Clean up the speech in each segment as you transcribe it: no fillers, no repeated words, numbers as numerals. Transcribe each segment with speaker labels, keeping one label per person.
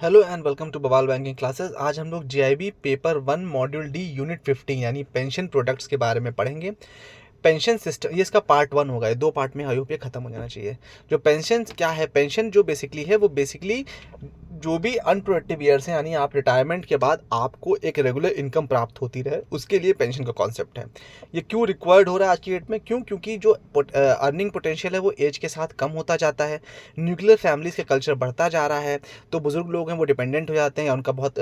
Speaker 1: Hello and welcome to बवाल banking classes. आज हम लोग GIB paper 1 module D unit 15 यानी पेंशन प्रोडक्ट्स के बारे में पढ़ेंगे। पेंशन सिस्टम ये इसका पार्ट 1 होगा। ये 2 पार्ट में आई होप ये खत्म हो जाना चाहिए। जो पेंशन क्या है, पेंशन जो बेसिकली है वो बेसिकली जो भी अनप्रोडक्टिव ईयर्स हैं यानी आप रिटायरमेंट के बाद आपको एक रेगुलर इनकम प्राप्त होती रहे, उसके लिए पेंशन का कॉन्सेप्ट है। ये क्यों रिक्वायर्ड हो रहा है आज की डेट में? क्योंकि जो अर्निंग पोटेंशियल है वो एज के साथ कम होता जाता है। न्यूक्लियर फैमिलीज का कल्चर बढ़ता जा रहा है, तो बुजुर्ग लोग हैं वो डिपेंडेंट हो जाते हैं या उनका बहुत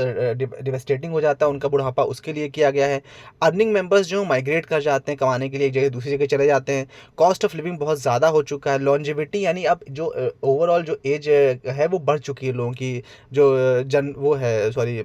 Speaker 1: डिवेस्टेटिंग हो जाता है उनका बुढ़ापा, उसके लिए किया गया है। अर्निंग मेंबर्स जो माइग्रेट कर जाते हैं कमाने के लिए, एक जगह दूसरी जगह चले जाते हैं। कॉस्ट ऑफ लिविंग बहुत ज़्यादा हो चुका है। लॉन्जिविटी यानी अब जो ओवरऑल जो एज है वो बढ़ चुकी है लोगों की, जो जन वो है सॉरी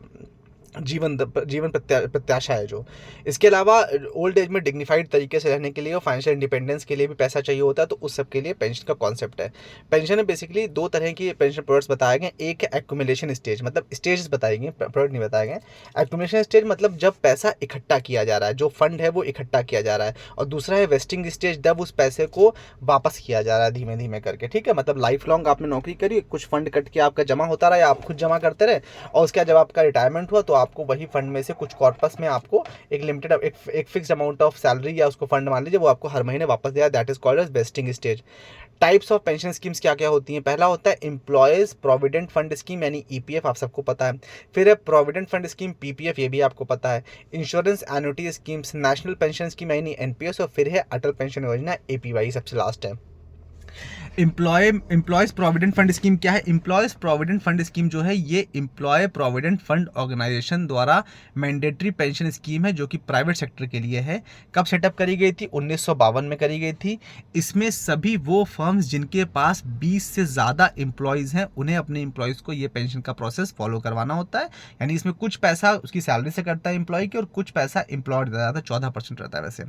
Speaker 1: जीवन प्रत्याशा है जो। इसके अलावा ओल्ड एज में डिग्निफाइड तरीके से रहने के लिए और फाइनेंशियल इंडिपेंडेंस के लिए भी पैसा चाहिए होता है, तो उस सब के लिए पेंशन का कॉन्सेप्ट है। पेंशन में बेसिकली 2 तरह की पेंशन प्रोडक्ट्स बताए गए। एक है एक्यूमुलेशन स्टेज, मतलब स्टेज बताई गई, प्रोडक्ट नहीं बताए गए। एक्यूमुलेशन स्टेज मतलब जब पैसा इकट्ठा किया जा रहा है, जो फंड है वो इकट्ठा किया जा रहा है। और दूसरा है वेस्टिंग स्टेज, जब उस पैसे को वापस किया जा रहा है धीमे धीमे करके। ठीक है, मतलब लाइफ लॉन्ग आपने नौकरी करी, कुछ फंड कट के आपका जमा होता रहा या आप खुद जमा करते रहे, और उसके बाद जब आपका रिटायरमेंट हुआ तो आपको वही फंड में से कुछ कॉर्पस में आपको एक लिमिटेड एक फिक्स अमाउंट ऑफ सैलरी या उसको फंड मान लीजिए वो आपको हर महीने वापस दिया, that is called as vesting stage. Types of pension schemes क्या क्या होती हैं? पहला होता है एम्प्लॉयज प्रोविडेंट फंड स्कीम यानी ईपीएफ, आप सबको पता है। फिर है प्रोविडेंट फंड स्कीम पीपीएफ, ये भी आपको पता है। Insurance annuity schemes, national pension scheme यानी एनपीएस, और फिर है अटल पेंशन योजना एपीवाई, सबसे लास्ट है। एम्प्लॉयज प्रोविडेंट फंड स्कीम क्या है? एम्प्लॉयज प्रोविडेंट फंड स्कीम जो है ये एम्प्लॉय प्रोविडेंट फंड ऑर्गेनाइजेशन द्वारा मैंडेटरी पेंशन स्कीम है जो कि प्राइवेट सेक्टर के लिए है। कब सेटअप करी गई थी? 1952 में करी गई थी। इसमें सभी वो फर्म्स जिनके पास 20 से ज़्यादा एम्प्लॉयज़ हैं उन्हें अपने एम्प्लॉयज़ को ये पेंशन का प्रोसेस फॉलो करवाना होता है। यानी इसमें कुछ पैसा उसकी सैलरी से कटता है एम्प्लॉय की और कुछ पैसा एम्प्लॉयर देता है, 14% रहता है वैसे।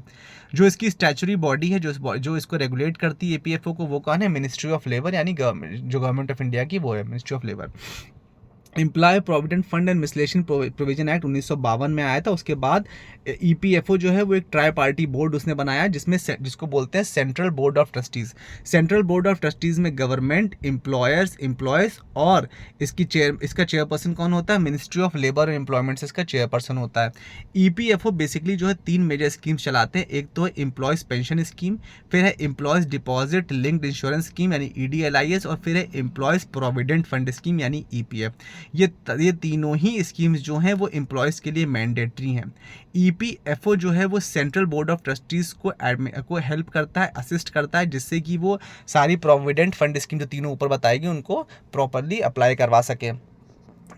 Speaker 1: जो इसकी स्टैचुरी बॉडी है जो इसको रेगुलेट करती है ईपीएफओ को, वो कौन है? मिनिस्ट्री ऑफ लेबर, यानी जो गवर्नमेंट ऑफ इंडिया की वो है ministry of labour. Employ provident fund and miscellaneous provision act 1952 में आया था। उसके बाद ईपीएफओ जो है वो एक ट्राई पार्टी बोर्ड उसने बनाया जिसको बोलते हैं central board of trustees. Central board of trustees में गवर्नमेंट, एम्प्लॉयर्स और इसका चेयरपर्सन कौन होता है? Ministry of labour and employment से इसका चेयरपर्सन होता है। ईपीएफओ बेसिकली जो है 3 मेजर स्कीम्स चलाते हैं। एक तो है एम्प्लॉयज पेंशन स्कीम, फिर है employees deposit linked insurance scheme यानी ईडीएलआईएस, और फिर है एम्प्लॉयज प्रोविडेंट फंड स्कीम यानी ईपीएफ। ये तीनों ही स्कीम्स जो हैं वो एम्प्लॉयज़ के लिए मैंडेटरी हैं। ईपीएफओ जो है वो सेंट्रल बोर्ड ऑफ ट्रस्टीज़ को हेल्प करता है, असिस्ट करता है, जिससे कि वो सारी प्रोविडेंट फंड स्कीम जो तीनों ऊपर बताएगी उनको प्रॉपरली अप्लाई करवा सके।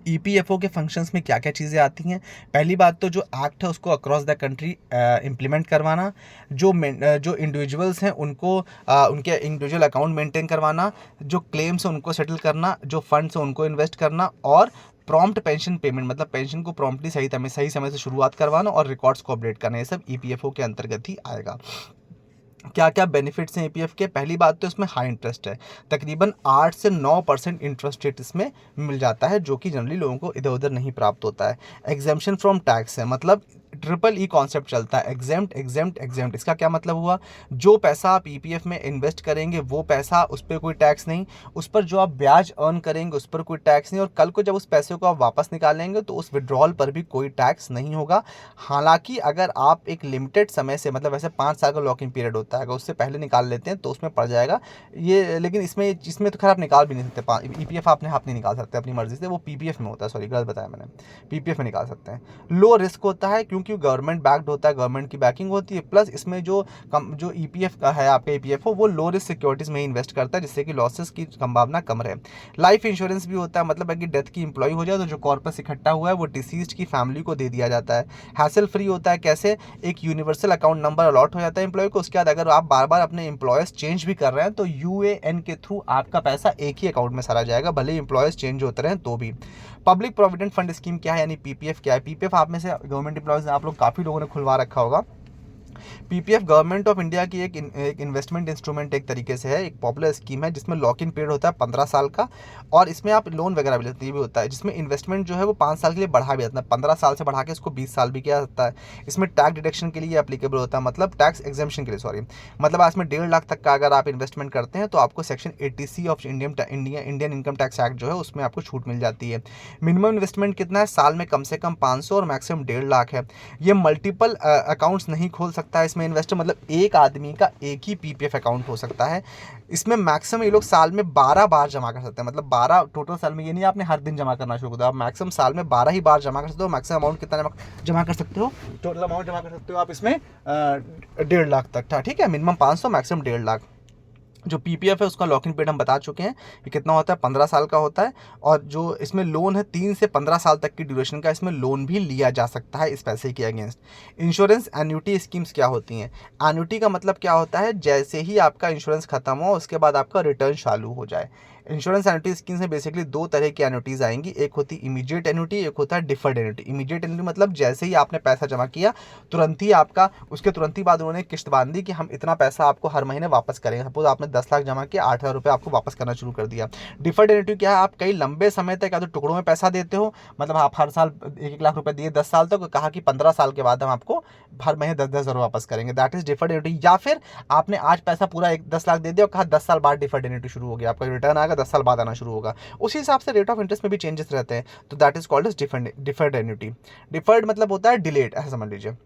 Speaker 1: ईपीएफओ के फंक्शंस में क्या क्या चीज़ें आती हैं? पहली बात तो जो एक्ट है उसको अक्रॉस द कंट्री इम्प्लीमेंट करवाना, जो इंडिविजुअल्स हैं उनको उनके इंडिविजुअल अकाउंट मेंटेन करवाना, जो क्लेम्स हैं उनको सेटल करना, जो फंड्स हैं उनको इन्वेस्ट करना, और प्रॉम्प्ट पेंशन पेमेंट मतलब पेंशन को प्रॉम्प्टली सही समय से शुरुआत करवाना और रिकॉर्ड्स को अपडेट करना, ये सब ईपीएफओ के अंतर्गत ही आएगा। क्या क्या बेनिफिट्स हैं ईपीएफ के? पहली बात तो इसमें हाई इंटरेस्ट है, तकरीबन 8 से 9% इंटरेस्ट रेट इसमें मिल जाता है, जो कि जनरली लोगों को इधर उधर नहीं प्राप्त होता है। एग्जेम्पशन फ्रॉम टैक्स है, मतलब ट्रिपल ई कॉन्सेप्ट चलता है, एग्जेम्प्ट एग्जेम्प्ट एग्जेम्प्ट। इसका क्या मतलब हुआ? जो पैसा आप ईपीएफ में इन्वेस्ट करेंगे वो पैसा, उस पर कोई टैक्स नहीं, उस पर जो आप ब्याज अर्न करेंगे उस पर कोई टैक्स नहीं, और कल को जब उस पैसे को आप वापस निकालेंगे तो उस विड्रॉल पर भी कोई टैक्स नहीं होगा। हालांकि अगर आप एक लिमिटेड समय से, मतलब वैसे 5 साल का लॉकिंग पीरियड होता है, अगर उससे पहले निकाल लेते हैं तो उसमें पड़ जाएगा ये। लेकिन इसमें तो खैर आप निकाल भी नहीं सकते, ईपीएफ आपने हाथ नहीं निकाल सकते अपनी मर्जी से, वो पीपीएफ में होता है, सॉरी गलत बताया मैंने, पीपीएफ में निकाल सकते हैं। लो रिस्क होता है क्योंकि गवर्नमेंट बैक्ड होता है, गवर्नमेंट की बैकिंग होती है, प्लस इसमें जो ईपीएफ का है आपका ईपीएफओ वो लो रिस्क सिक्योरिटीज में इन्वेस्ट करता है, जिससे कि लॉसेस की संभावना कम रहे। लाइफ इंश्योरेंस भी होता है, मतलब अगर डेथ की एम्प्लॉय हो जाए तो जो कॉर्पस इकट्ठा हुआ है वो डिसीज्ड की फैमिली को दे दिया जाता है। हैसल फ्री होता है, कैसे? एक यूनिवर्सल अकाउंट नंबर अलॉट हो जाता है एम्प्लॉय को, उसके बाद अगर आप बार बार अपने एम्प्लॉयर्स चेंज भी कर रहे हैं तो यूएएन के थ्रू आपका पैसा एक ही अकाउंट में सारा जाएगा, भले ही एम्प्लॉयर्स चेंज होते रहे तो भी। पब्लिक प्रोविडेंट फंड स्कीम क्या है यानी पीपीएफ क्या है? पीपीएफ आप में से गवर्नमेंट एम्प्लॉयज आप लोग काफ़ी लोगों ने खुलवा रखा होगा। पीपीएफ गवर्नमेंट ऑफ इंडिया की एक इन्वेस्टमेंट इंस्ट्रूमेंट एक तरीके से है, एक पॉपुलर स्कीम है जिसमें लॉक इन पीरियड होता है 15 साल का, और इसमें आप लोन वगैरह भी लेते भी होता है, जिसमें इन्वेस्टमेंट जो है वो 5 साल के लिए बढ़ा भी जाता है, 15 साल से बढ़ा के इसको 20 साल भी किया जाता है। इसमें टैक्स डिडक्शन के लिए एप्लीकेबल होता है, मतलब टैक्स एग्जेम्पशन के लिए, सॉरी, मतलब आज में 1.5 लाख तक का अगर आप इन्वेस्टमेंट करते हैं तो आपको section 80C of Indian income tax act जो है उसमें आपको छूट मिल जाती है। मिनिमम इन्वेस्टमेंट कितना है, साल में कम से कम 500 और मैक्सिमम 1.5 लाख है। ये मल्टीपल अकाउंट्स नहीं खोल सकता है इसमें इन्वेस्टर, मतलब एक आदमी का एक ही पीपीएफ अकाउंट हो सकता है। इसमें मैक्सिमम ये लोग साल में 12 बार जमा कर सकते हैं, मतलब 12 टोटल साल में, ये नहीं आपने हर दिन जमा करना शुरू कर दिया, आप मैक्सिमम साल में 12 ही बार जमा कर सकते हो। मैक्सिमम अमाउंट कितना जमा कर सकते हो, टोटल अमाउंट जमा कर सकते हो आप इसमें 1.5 लाख तक था, ठीक है। Minimum 500, maximum 1.5 lakh. जो पीपीएफ है उसका लॉक इन पीरियड हम बता चुके हैं कि कितना होता है, 15 साल का होता है। और जो इसमें लोन है 3 से 15 साल तक की ड्यूरेशन का इसमें लोन भी लिया जा सकता है इस पैसे के अगेंस्ट। इंश्योरेंस एन्युटी स्कीम्स क्या होती हैं? एन्युटी का मतलब क्या होता है, जैसे ही आपका इंश्योरेंस खत्म हो उसके बाद आपका रिटर्न चालू हो जाए। इंश्योरेंस एन्युटी स्कीम्स में बेसिकली 2 तरह की एन्युटीज आएंगी, एक होती है इमीडिएट एन्युटी, एक होता है डिफर्ड एन्युटी। इमीडिएट एन्युटी मतलब जैसे ही आपने पैसा जमा किया तुरंत ही आपका, उसके तुरंत ही बाद उन्होंने किस्त बांध दी कि हम इतना पैसा आपको हर महीने वापस करेंगे। सपोज आपने 10 लाख जमा किया, 8,000 रुपये आपको वापस करना शुरू कर दिया। डिफर्ड एन्युटी क्या है, आप कई लंबे समय तक या तो टुकड़ों में पैसा देते हो, मतलब आप हर साल 1-1 लाख रुपये दिए 10 साल तक, कहा कि 15 साल के बाद हम आपको हर महीने 10-10 हज़ार वापस करेंगे, दैट इज डिफर्ड एन्युटी। या फिर आपने आज पैसा पूरा 10 लाख दे दिया और कहा 10 साल बाद डिफर्ड एन्युटी शुरू हो गया, आपका रिटर्न आएगा 10 साल बाद आना शुरू होगा, उसी हिसाब से रेट ऑफ इंटरेस्ट में भी चेंजेस रहते हैं, तो that is called as deferred annuity. Deferred मतलब होता है डिलेड, ऐसा समझ लीजिए।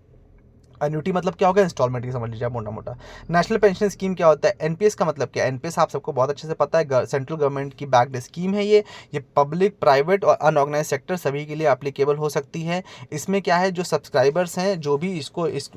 Speaker 1: एन्युटी मतलब क्या होगा, इंस्टॉलमेंट की समझ लीजिए आप मोटा मोटा। नेशनल पेंशन स्कीम क्या होता है, एनपीएस का मतलब क्या है, एनपीएस आप सबको बहुत अच्छे से पता है, सेंट्रल गवर्नमेंट की बैक्ड स्कीम है ये पब्लिक, प्राइवेट और अनऑर्गेनाइज सेक्टर सभी के लिए एप्लीकेबल हो सकती है। इसमें क्या है, जो सब्सक्राइबर्स हैं, जो भी इस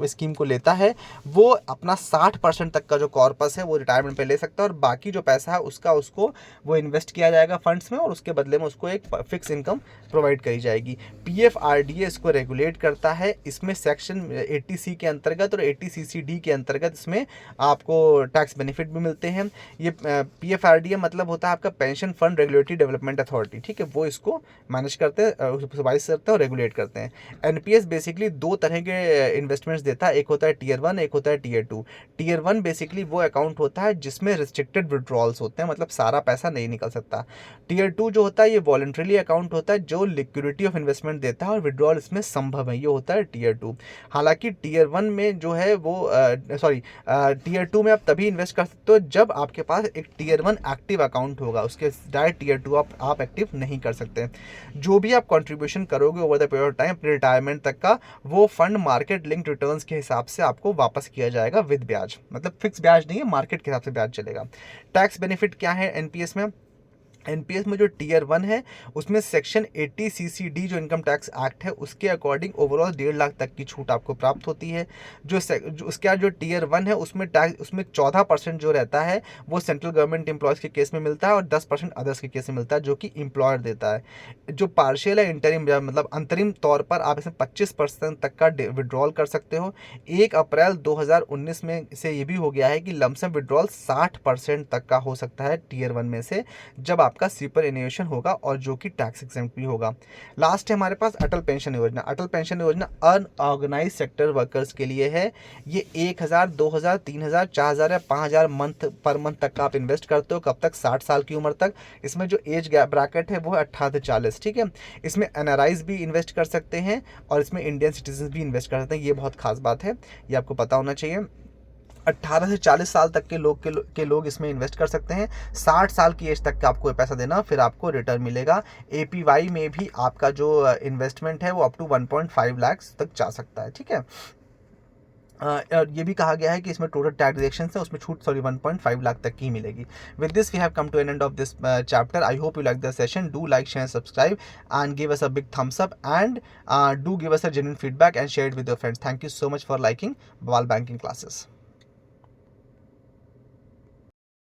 Speaker 1: स्कीम को लेता है, वो अपना 60% तक का जो कॉर्पस है वो रिटायरमेंट पे ले सकता है, और बाकी जो पैसा है उसको वो इन्वेस्ट किया जाएगा फंड्स में, और उसके बदले में उसको एक फिक्स इनकम प्रोवाइड करी जाएगी। पीएफआरडीए इसको रेगुलेट करता है, इसमें सेक्शन 80C के अंतर्गत और 80CCD के अंतर्गत इसमें आपको टैक्स बेनिफिट भी मिलते हैं। ये पीएफआरडीए मतलब होता है आपका pension fund regulatory development authority, ठीक है, वो इसको मैनेज करते हैं, सुपरवाइज करते हैं और रेगुलेट करते हैं। एनपीएस बेसिकली 2 तरह के इन्वेस्टमेंट्स देता है, एक होता है टीयर 1, एक होता है टीयर 2। टीयर 1 बेसिकली वो अकाउंट होता है जिसमें रिस्ट्रिक्टेड विड्रॉल्स होते हैं, मतलब सारा पैसा नहीं निकल सकता। टीयर 2 जो होता है ये वॉलंटरीली अकाउंट होता है जो लिक्विडिटी ऑफ इन्वेस्टमेंट देता है और विड्रॉल इसमें संभव है, ये होता है टीयर 2। हालांकि टीयर 1 में जो है वो टीयर 2 में आप तभी इन्वेस्ट कर सकते हो जब आपके पास एक टीयर 1 एक्टिव अकाउंट होगा, उसके डायरेक्ट टीयर 2 आप एक्टिव नहीं कर सकते। जो भी आप कंट्रीब्यूशन करोगे over the period of time अपने रिटायरमेंट तक का, वो फंड मार्केट लिंक रिटर्न्स के हिसाब से आपको वापस किया जाएगा विद ब्याज, मतलब फिक्स ब्याज नहीं है, मार्केट के हिसाब से ब्याज चलेगा। टैक्स बेनिफिट क्या है एनपीएस में, एनपीएस में जो टीयर 1 है उसमें सेक्शन 80CCD जो इनकम टैक्स एक्ट है उसके अकॉर्डिंग ओवरऑल 1.5 लाख तक की छूट आपको प्राप्त होती है। जो उसका जो टीयर 1 है उसमें टैक्स, उसमें 14% जो रहता है वो सेंट्रल गवर्नमेंट एम्प्लॉयज़ के केस में मिलता है और 10% अदर्स के केस में मिलता है जो कि एम्प्लॉयर देता है। जो पार्शियल है इंटरिम, मतलब अंतरिम तौर पर आप इसमें 25% तक का विड्रॉल कर सकते हो। 1 अप्रैल 2019 में से ये भी हो गया है कि लमसम विड्रॉल 60% तक का हो सकता है टीयर 1 में से, जब आपका सुपर एन्युएशन होगा और जो कि टैक्स एग्जेम्प्ट भी होगा। लास्ट है हमारे पास अटल पेंशन योजना। अटल पेंशन योजना अनऑर्गेनाइज सेक्टर वर्कर्स के लिए है। ये 1,000, 2,000, 3,000, 4,000 या 5,000 पर मंथ तक का आप इन्वेस्ट करते हो, कब तक, 60 साल की उम्र तक। इसमें जो एज ब्रैकेट है वो है 18 से 40, ठीक है। इसमें एनआरआईज भी इन्वेस्ट कर सकते हैं और इसमें इंडियन सिटीजन भी इन्वेस्ट कर सकते हैं, ये बहुत खास बात है, ये आपको पता होना चाहिए। 18 से 40 साल तक के लोग इसमें इन्वेस्ट कर सकते हैं। 60 साल की एज तक का आपको पैसा देना, फिर आपको रिटर्न मिलेगा। एपीवाई में भी आपका जो इन्वेस्टमेंट है वो अप टू 1.5 लाख तक जा सकता है, ठीक है। और ये भी कहा गया है कि इसमें टोटल टैक्स डिडक्शन है उसमें छूट 1.5 लाख तक की मिलेगी। With this we have come to an end of this chapter. I hope you like the session. Do like, share, subscribe and give us a big thumbs up, and do give us a genuine feedback and share it with your friends. Thank you so much for liking Bawal Banking Classes.